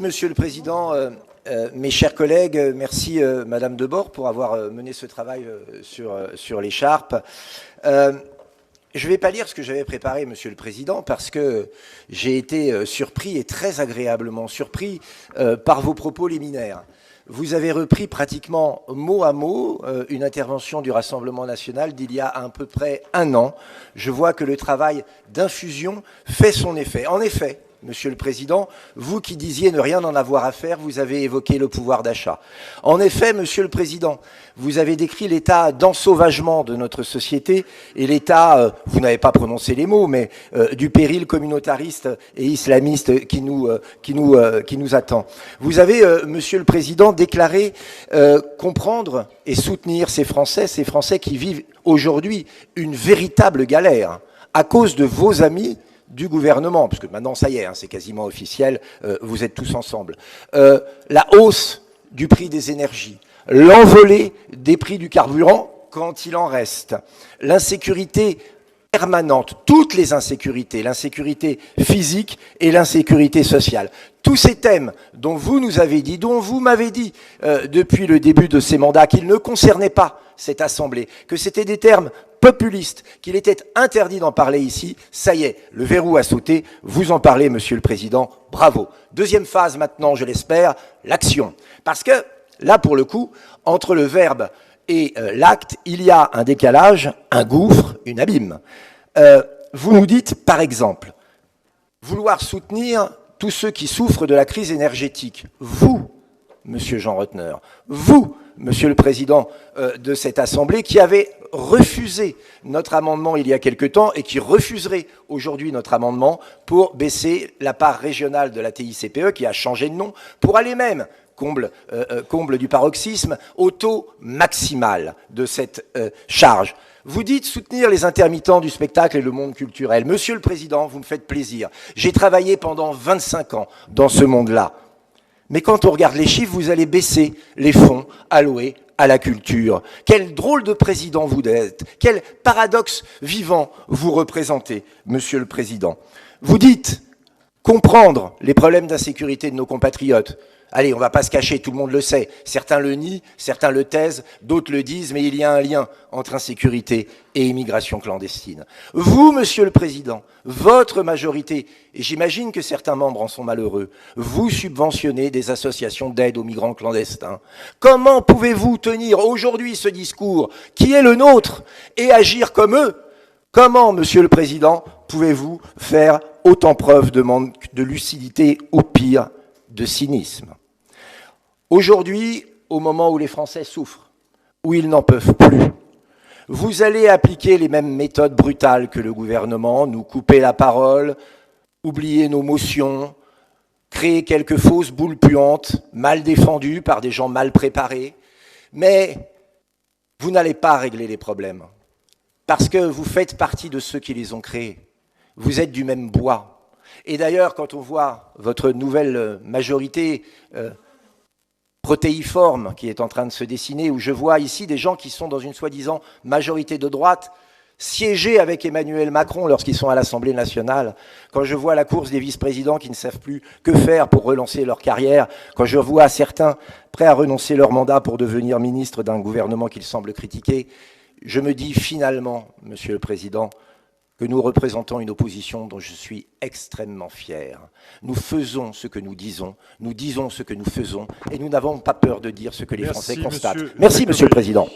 Monsieur le Président, mes chers collègues, merci Madame Debord pour avoir mené ce travail sur l'écharpe. Je ne vais pas lire ce que j'avais préparé, Monsieur le Président, parce que j'ai été surpris et très agréablement surpris par vos propos liminaires. Vous avez repris pratiquement mot à mot une intervention du Rassemblement national d'il y a à peu près un an. Je vois que le travail d'infusion fait son effet. En effet, Monsieur le Président, vous qui disiez ne rien en avoir à faire, vous avez évoqué le pouvoir d'achat. En effet, Monsieur le Président, vous avez décrit l'état d'ensauvagement de notre société et l'état, vous n'avez pas prononcé les mots, mais du péril communautariste et islamiste qui nous attend. Vous avez, Monsieur le Président, déclaré comprendre et soutenir ces Français qui vivent aujourd'hui une véritable galère à cause de vos amis du gouvernement, parce que maintenant, ça y est, hein, c'est quasiment officiel, vous êtes tous ensemble. La hausse du prix des énergies, l'envolée des prix du carburant, quand il en reste, l'insécurité permanente, toutes les insécurités, l'insécurité physique et l'insécurité sociale. Tous ces thèmes dont vous nous avez dit, dont vous m'avez dit depuis le début de ces mandats qu'ils ne concernaient pas cette Assemblée, que c'était des termes populistes, qu'il était interdit d'en parler ici, ça y est, le verrou a sauté, vous en parlez, Monsieur le Président, bravo. Deuxième phase maintenant, je l'espère, l'action. Parce que, là pour le coup, entre le verbe et l'acte, il y a un décalage, un gouffre, une abîme. Vous nous dites, par exemple, vouloir soutenir tous ceux qui souffrent de la crise énergétique. Vous, Monsieur Jean Rottner, vous, Monsieur le Président de cette Assemblée, qui avez refusé notre amendement il y a quelque temps et qui refuserait aujourd'hui notre amendement pour baisser la part régionale de la TICPE, qui a changé de nom, pour aller même, comble du paroxysme, au taux maximal de cette charge. Vous dites soutenir les intermittents du spectacle et le monde culturel. Monsieur le Président, vous me faites plaisir. J'ai travaillé pendant 25 ans dans ce monde-là. Mais quand on regarde les chiffres, vous allez baisser les fonds alloués à la culture. Quel drôle de président vous êtes. Quel paradoxe vivant vous représentez, Monsieur le Président. Vous dites comprendre les problèmes d'insécurité de nos compatriotes. Allez, on ne va pas se cacher, tout le monde le sait. Certains le nient, certains le taisent, d'autres le disent, mais il y a un lien entre insécurité et immigration clandestine. Vous, Monsieur le Président, votre majorité, et j'imagine que certains membres en sont malheureux, vous subventionnez des associations d'aide aux migrants clandestins. Comment pouvez-vous tenir aujourd'hui ce discours qui est le nôtre et agir comme eux? Comment, Monsieur le Président, pouvez-vous faire autant preuve de manque de lucidité, au pire, de cynisme? Aujourd'hui, au moment où les Français souffrent, où ils n'en peuvent plus, vous allez appliquer les mêmes méthodes brutales que le gouvernement, nous couper la parole, oublier nos motions, créer quelques fausses boules puantes, mal défendues par des gens mal préparés, mais vous n'allez pas régler les problèmes, parce que vous faites partie de ceux qui les ont créés. Vous êtes du même bois. Et d'ailleurs, quand on voit votre nouvelle majorité protéiforme qui est en train de se dessiner, où je vois ici des gens qui sont dans une soi-disant majorité de droite, siéger avec Emmanuel Macron lorsqu'ils sont à l'Assemblée nationale, quand je vois la course des vice-présidents qui ne savent plus que faire pour relancer leur carrière, quand je vois certains prêts à renoncer leur mandat pour devenir ministre d'un gouvernement qu'ils semblent critiquer, je me dis finalement, Monsieur le Président, que nous représentons une opposition dont je suis extrêmement fier. Nous faisons ce que nous disons ce que nous faisons, et nous n'avons pas peur de dire ce que les Français constatent. Merci, Monsieur le Président.